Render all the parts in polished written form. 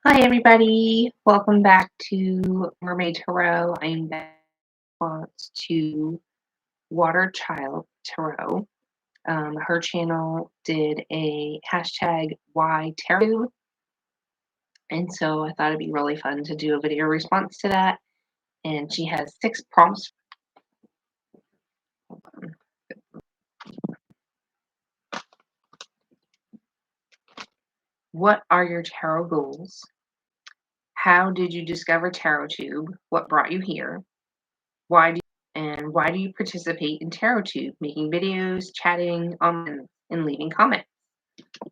Hi, everybody. Welcome back to Mermaid Tarot. I'm back in response to Water Child Tarot. Her channel did a hashtag why tarot, and so I thought it'd be really fun to do a video response to that. And she has 6 prompts. Hold on. What are your tarot goals? How did you discover TarotTube? What brought you here? Why do you participate in TarotTube, making videos, chatting, and leaving comments?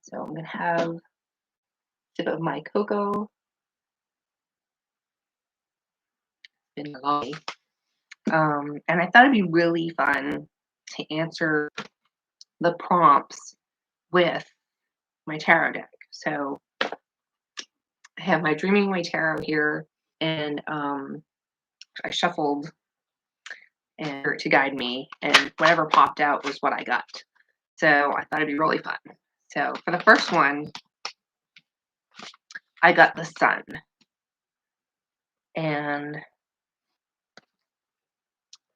So I'm gonna have a sip of my cocoa. Been a long day. And I thought it'd be really fun to answer the prompts with my tarot deck. So I have my Dreaming Away tarot here, and I shuffled and to guide me, and whatever popped out was what I got. So I thought it'd be really fun. So for the first one, I got the sun. And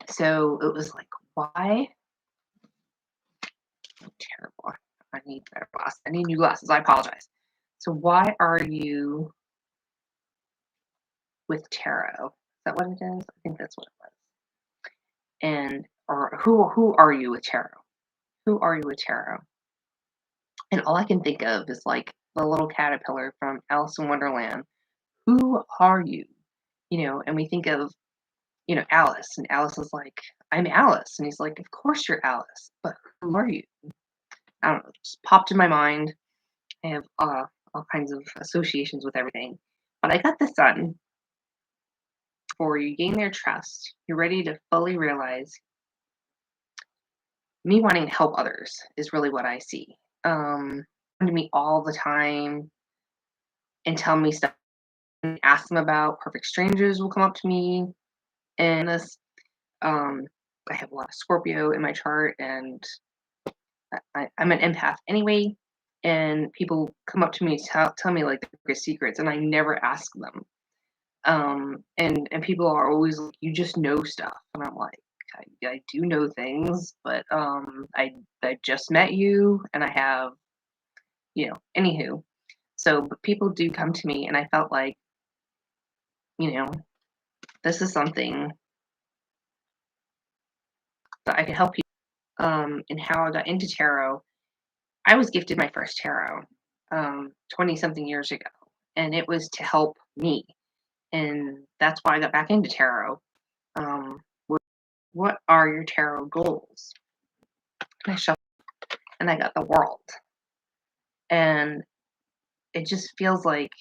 so it was like, why? Terrible. I need better glasses. I need new glasses. I apologize. So why are you with tarot? Is that what it is? I think that's what it was. And or who are you with tarot? Who are you with tarot? And all I can think of is like the little caterpillar from Alice in Wonderland. Who are you? And we think of, Alice, and Alice is like, I'm Alice. And he's like, of course you're Alice, but who are you? I don't know, it just popped in my mind. I have all kinds of associations with everything. But I got the sun. For you gain their trust. You're ready to fully realize me wanting to help others is really what I see. Come to me all the time and tell me stuff. Ask them about perfect strangers will come up to me, and this. Um, I have a lot of Scorpio in my chart, and I'm an empath anyway. And people come up to me to tell me like their secrets, and I never ask them. And people are always like, you just know stuff, and I'm like, I do know things, but I just met you, and I have, anywho. So but people do come to me, and I felt like, you know this is something that I could help you. And how I got into tarot, I was gifted my first tarot 20 something years ago, and it was to help me, and that's why I got back into tarot. um what are your tarot goals? And I shuffled, and I got the world. And it just feels like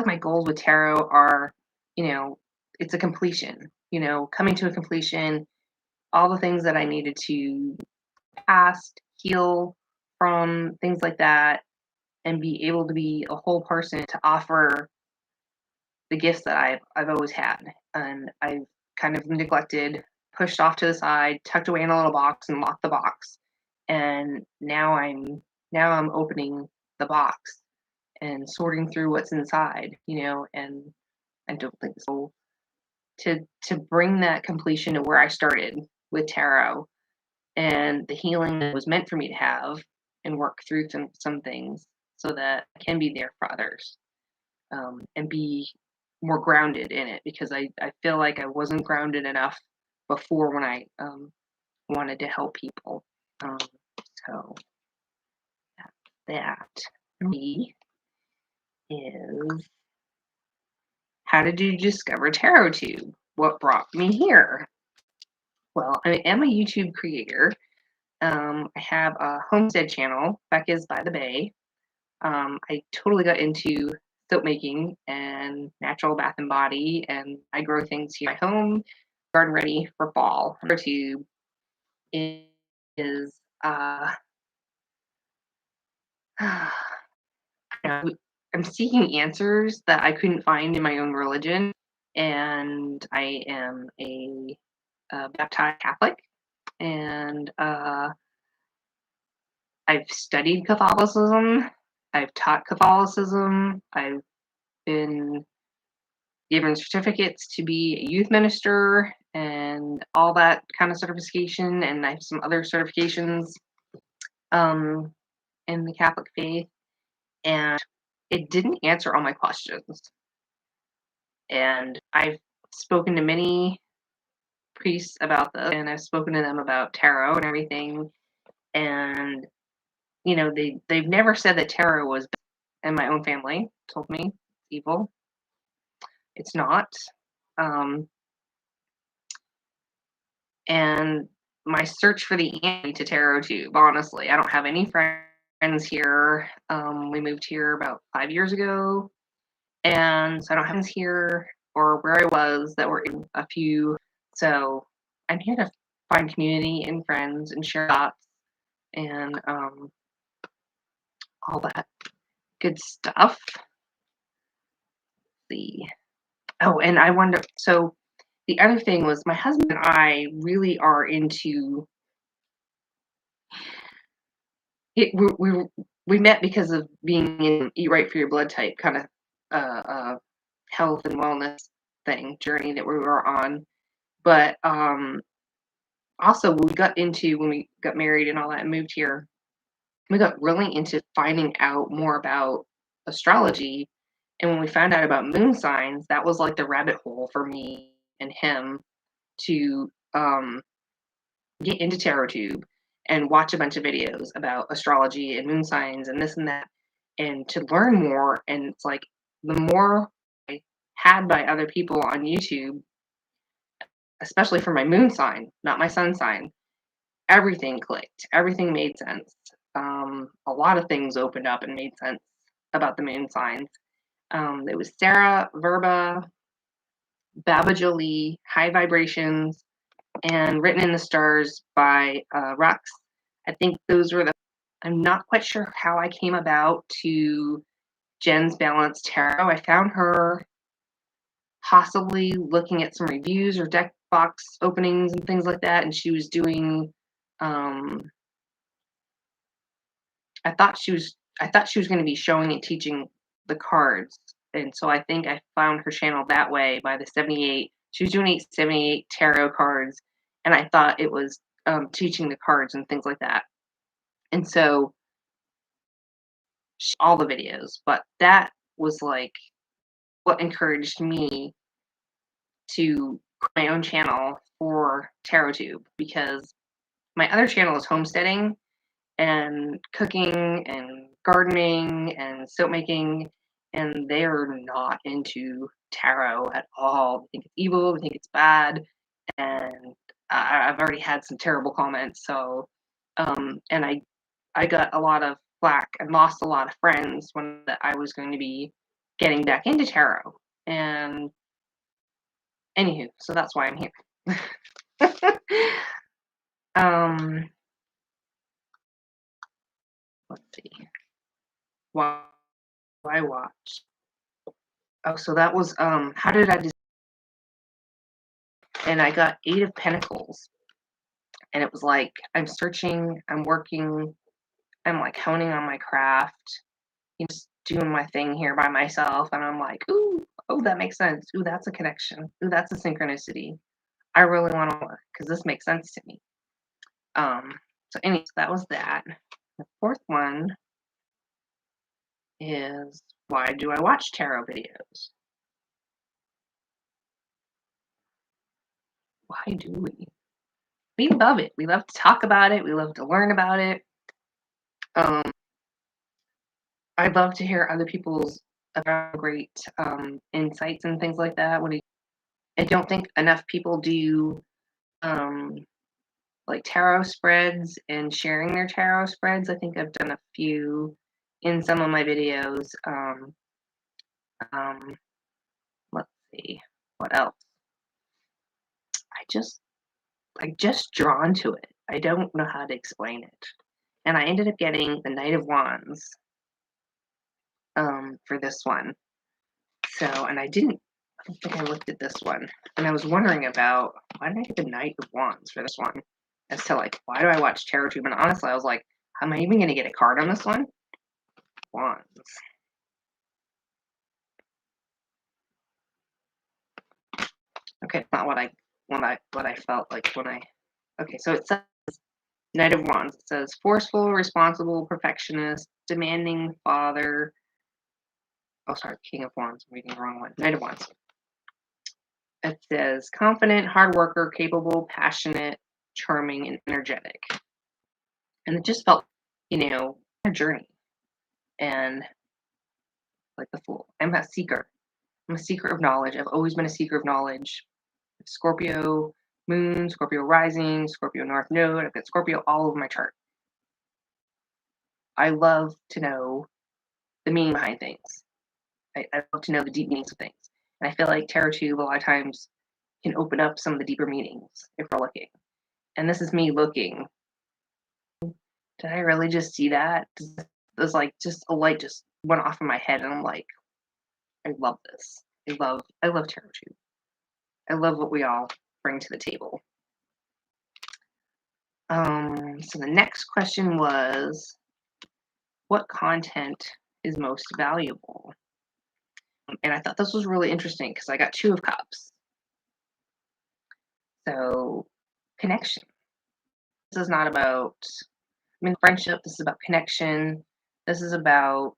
my goals with tarot are, you know, it's a completion, coming to a completion, all the things that I needed to past, heal from, things like that, and be able to be a whole person to offer the gifts that I've always had. And I've kind of neglected, pushed off to the side, tucked away in a little box and locked the box. And now I'm opening the box and sorting through what's inside, and I don't think so. To bring that completion to where I started with tarot, and the healing that was meant for me to have, and work through some things so that I can be there for others, and be more grounded in it, because I feel like I wasn't grounded enough before when I wanted to help people. Um, so that for me is, how did you discover TarotTube? What brought me here? Well, I am a YouTube creator. I have a homestead channel, Becca's by the Bay. I totally got into soap making and natural bath and body, and I grow things here at my home, garden ready for fall. TarotTube is, I'm seeking answers that I couldn't find in my own religion, and I am a baptized Catholic, and I've studied Catholicism, I've taught Catholicism. I've been given certificates to be a youth minister and all that kind of certification. And I have some other certifications um, in the Catholic faith. And it didn't answer all my questions. And I've spoken to many priests about this, and I've spoken to them about tarot and everything. And they've never said that tarot was bad. And my own family told me it's evil. It's not. Um, and my search for the answer to TarotTube, honestly, I don't have any friends here. We moved here about 5 years ago, and so I don't have friends here or where I was that were in a few. So I'm here to find community and friends and share thoughts and all that good stuff. Oh, and I wonder. So the other thing was my husband and I really are into it. We met because of being in Eat Right for Your Blood type kind of health and wellness journey that we were on. But also we got into when we got married and all that and moved here. We got really into finding out more about astrology. And when we found out about moon signs, that was like the rabbit hole for me and him to get into TarotTube and watch a bunch of videos about astrology and moon signs and this and that, and to learn more. And it's like the more I had by other people on YouTube, especially for my moon sign, not my sun sign, everything clicked. Everything made sense. A lot of things opened up and made sense about the moon signs. It was Sarah, Verba, Baba Jolie, High Vibrations, and Written in the Stars by Rux. I think those were I'm not quite sure how I came about to Jen's Balanced Tarot. I found her possibly looking at some reviews or deck box openings and things like that, and she was doing I thought she was going to be showing and teaching the cards. And so I think I found her channel that way by the 78. She was doing 78 tarot cards, and I thought it was teaching the cards and things like that. And so all the videos, but that was like what encouraged me to create my own channel for TarotTube, because my other channel is homesteading and cooking and gardening and soap making, and they are not into tarot at all. They think it's evil, they think it's bad, and I've already had some terrible comments. So, and I got a lot of flack and lost a lot of friends when I was going to be getting back into tarot. And anywho, so that's why I'm here. Let's see. Why I watched. Oh, so that was how did I and I got 8 of Pentacles. And it was like I'm searching, I'm working, I'm like honing on my craft, just doing my thing here by myself, and I'm like, ooh, oh, that makes sense. Ooh, that's a connection. Ooh, that's a synchronicity. I really want to work because this makes sense to me. So anyway, that was that. The fourth one is, why do I watch tarot videos? Why do we? We love it. We love to talk about it. We love to learn about it. I love to hear other people's great insights and things like that. I don't think enough people do like tarot spreads and sharing their tarot spreads. I think I've done a few in some of my videos. Let's see, what else? I just drawn to it. I don't know how to explain it. And I ended up getting the Knight of Wands for this one. So, and I don't think I looked at this one. And I was wondering about, why did I get the Knight of Wands for this one? As to like, why do I watch TarotTube? And honestly, I was like, am I even going to get a card on this one? Wands. Okay, not what I felt like when I. Okay, so it says Knight of Wands. It says forceful, responsible, perfectionist, demanding father. Oh, sorry, King of Wands. I'm reading the wrong one. Knight of Wands. It says confident, hard worker, capable, passionate, charming, and energetic. And it just felt, a journey. And like the Fool, I'm a seeker. I'm a seeker of knowledge. I've always been a seeker of knowledge. Scorpio moon, Scorpio rising, Scorpio north node. I've got Scorpio all over my chart. I love to know the meaning behind things. I love to know the deep meanings of things. And I feel like TarotTube a lot of times can open up some of the deeper meanings if we're looking. And this is me looking. Did I really just see that? There's like just a light just went off in my head, and I'm like, I love this. I love TarotTube. I love what we all bring to the table. So the next question was, what content is most valuable? And I thought this was really interesting because I got 2 of Cups. So, connection. This is not about, friendship. This is about connection. This is about,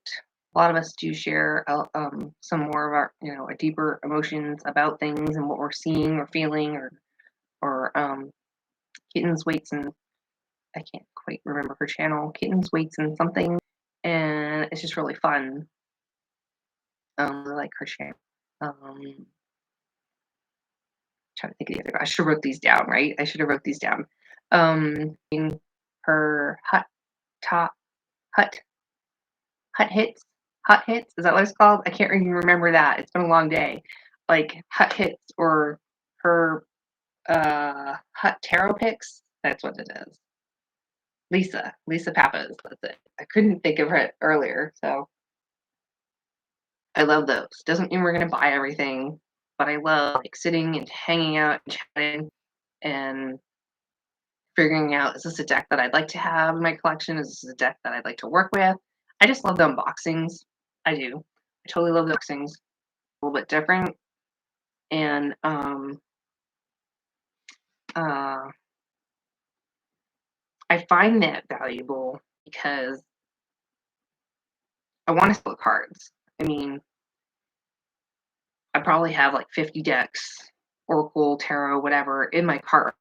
a lot of us do share some more of our, a deeper emotions about things and what we're seeing or feeling, or Kittens, Weights, and I can't quite remember her channel. Kittens, Weights, and something. And it's just really fun. I like her channel. Trying to think of the other. I should have wrote these down, right? I should have wrote these down. In her hut hits. Hut hits. Is that what it's called? I can't even remember that. It's been a long day. Like hut hits or her hut tarot picks. That's what it is. Lisa Pappas. That's it. I couldn't think of it earlier, so I love those. Doesn't mean we're gonna buy everything, but I love like sitting and hanging out and chatting and figuring out, is this a deck that I'd like to have in my collection? Is this a deck that I'd like to work with? I just love the unboxings. I do. I totally love the unboxings. A little bit different. And I find that valuable because I want to sell cards. I mean, I probably have like 50 decks, Oracle, Tarot, whatever, in my cart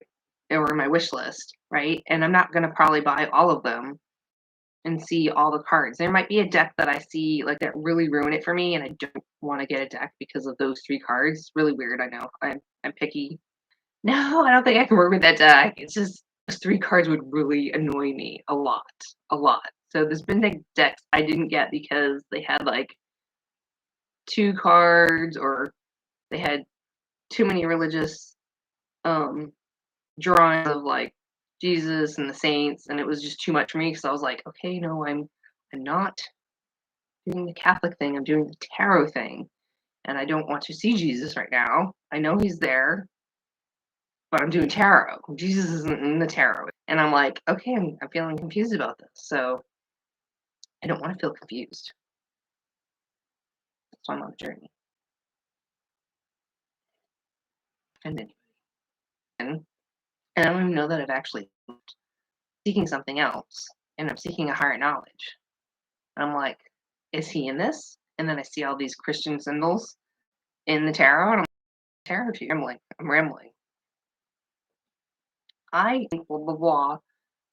or in my wish list, right? And I'm not going to probably buy all of them and see all the cards. There might be a deck that I see like that really ruin it for me, and I don't want to get a deck because of those 3 cards. It's really weird, I know. I'm picky. No, I don't think I can work with that deck. It's just those 3 cards would really annoy me a lot, a lot. So there's been decks I didn't get because they had like 2 cards, or they had too many religious drawings of like Jesus and the saints, and it was just too much for me because I was like, okay, no, I'm not doing the Catholic thing. I'm doing the tarot thing, and I don't want to see Jesus right now. I know he's there, but I'm doing tarot. Jesus isn't in the tarot, and I'm like, okay, I'm feeling confused about this, so I don't want to feel confused. So I'm on a journey, and I don't even know that I've actually seeking something else, and I'm seeking a higher knowledge. I'm like, is he in this? And then I see all these Christian symbols in the tarot, and I'm like, tarot to you. I'm rambling. I think blah blah blah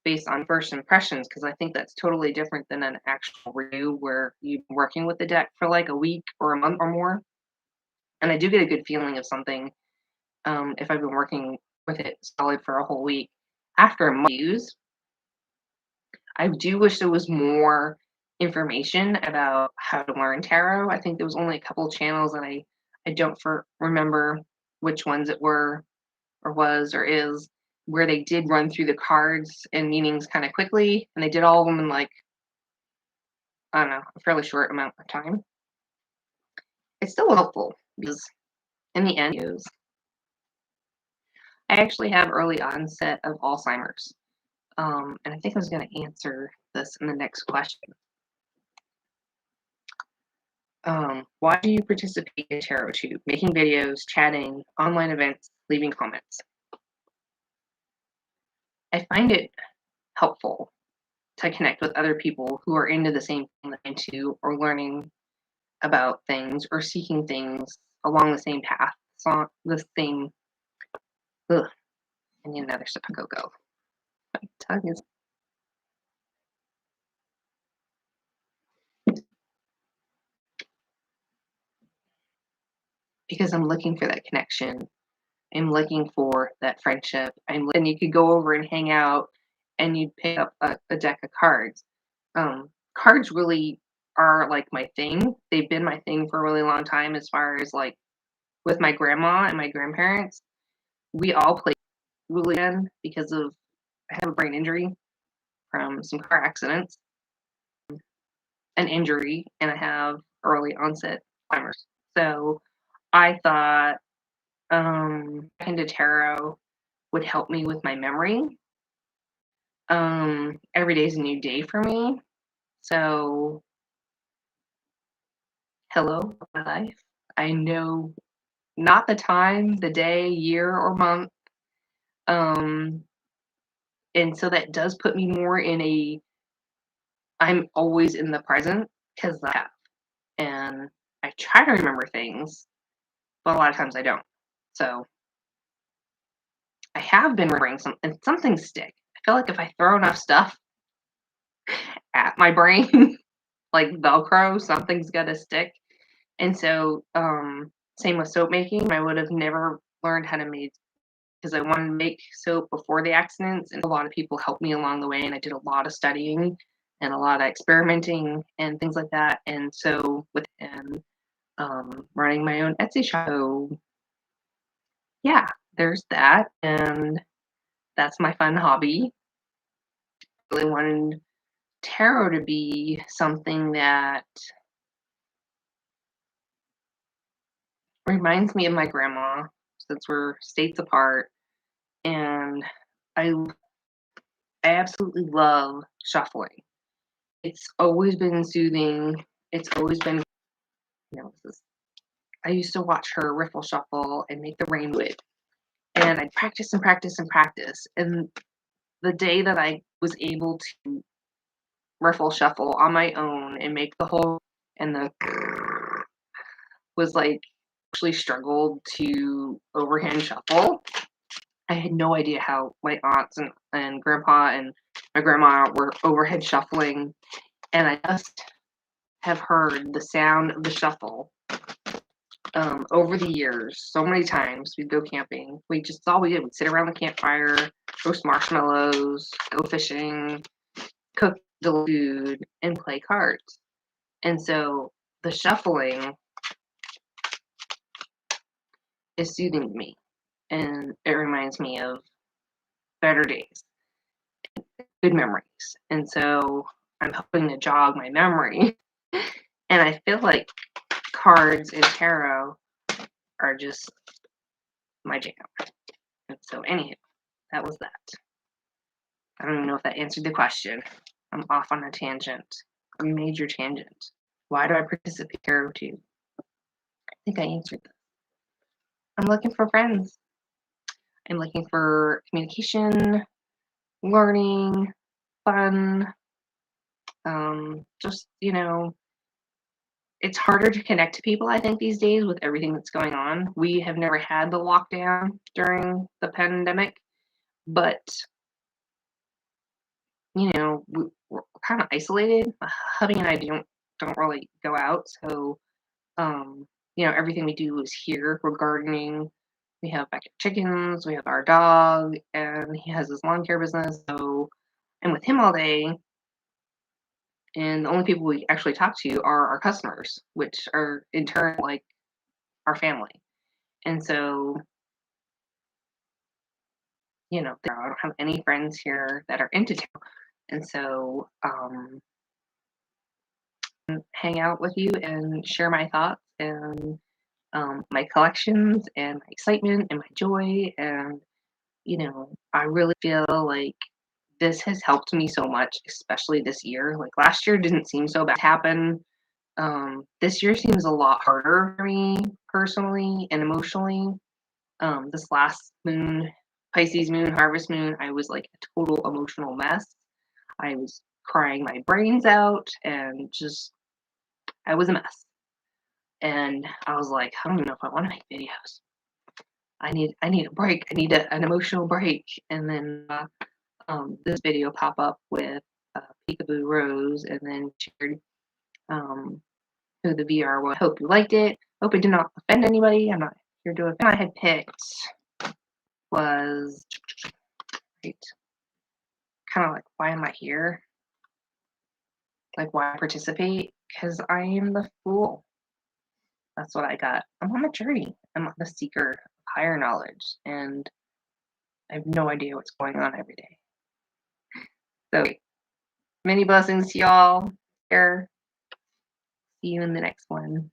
based on first impressions, because I think that's totally different than an actual review where you've been working with the deck for like a week or a month or more. And I do get a good feeling of something if I've been working with it solid for a whole week. After a month use, I do wish there was more information about how to learn tarot. I think there was only a couple of channels, and I don't remember which ones it were or was or is, where they did run through the cards and meanings kind of quickly, and they did all of them in like, I don't know, a fairly short amount of time. It's still helpful because in the end, I actually have early onset of Alzheimer's. And I think I was going to answer this in the next question. Why do you participate in TarotTube? Making videos, chatting, online events, leaving comments. I find it helpful to connect with other people who are into the same thing that I'm into, or learning about things, or seeking things along the same path. So the same. Ugh, I need another sip of cocoa. My tongue is because I'm looking for that connection. I'm looking for that friendship. And you could go over and hang out, and you'd pick up a deck of cards. Cards really are like my thing. They've been my thing for a really long time, as far as like with my grandma and my grandparents. We all played really good because of I have a brain injury from some car accidents, an injury, and I have early onset Alzheimer's. So I thought into tarot would help me with my memory. Every day is a new day for me. So hello, my life. I know not the time, the day, year, or month. Um, and so that does put me more in I'm always in the present, because I have. And I try to remember things, but a lot of times I don't. So I have been remembering some things stick. I feel like if I throw enough stuff at my brain, like Velcro, something's gotta stick. And so, same with soap making. I would have never learned how to make, because I wanted to make soap before the accidents, and a lot of people helped me along the way, and I did a lot of studying and a lot of experimenting and things like that. And so running my own Etsy shop. So yeah, there's that, and that's my fun hobby. Really wanted tarot to be something that reminds me of my grandma, since we're states apart, and I I absolutely love shuffling. It's always been soothing. It's always been, I used to watch her riffle shuffle and make the rain wig, and I'd practice and practice and practice. And the day that I was able to riffle shuffle on my own and make the whole, and the was like, actually struggled to overhand shuffle. I had no idea how my aunts and grandpa and my grandma were overhead shuffling, and I just have heard the sound of the shuffle over the years so many times. We'd go camping. We just all we did. We'd sit around the campfire, roast marshmallows, go fishing, cook the food, and play cards. And so the shuffling is soothing to me, and it reminds me of better days, good memories. And so I'm hoping to jog my memory. And I feel like cards and tarot are just my jam. And so, anywho, that was that. I don't even know if that answered the question. I'm off on a tangent, a major tangent. Why do I participate in tarot too? I think I answered that. I'm looking for friends. I'm looking for communication, learning, fun. Just, it's harder to connect to people, I think, these days with everything that's going on. We have never had the lockdown during the pandemic, but we're kind of isolated. My hubby and I don't really go out, so everything we do is here. We're gardening. We have backyard chickens. We have our dog, and he has his lawn care business. So I'm with him all day, and the only people we actually talk to are our customers, which are in turn like our family. And so, I don't have any friends here that are into tarot. And so, hang out with you and share my thoughts and my collections and my excitement and my joy. And, I really feel like this has helped me so much, especially this year. Like last year didn't seem so bad to happen. This year seems a lot harder for me personally and emotionally. This last moon, Pisces moon, harvest moon, I was like a total emotional mess. I was crying my brains out and just, I was a mess. And I was like, I don't even know if I want to make videos. I need a break. I need an emotional break. And then this video pop up with Peekaboo Rose, and then shared um, who the VR was. Hope you liked it. Hope it did not offend anybody. I'm not here to offend. I had picked was right, kind of like, why am I here? Like, why participate? Because I am the fool. That's what I got. I'm on a journey. I'm the seeker of higher knowledge, and I have no idea what's going on every day. So, many blessings to y'all. Here. See you in the next one.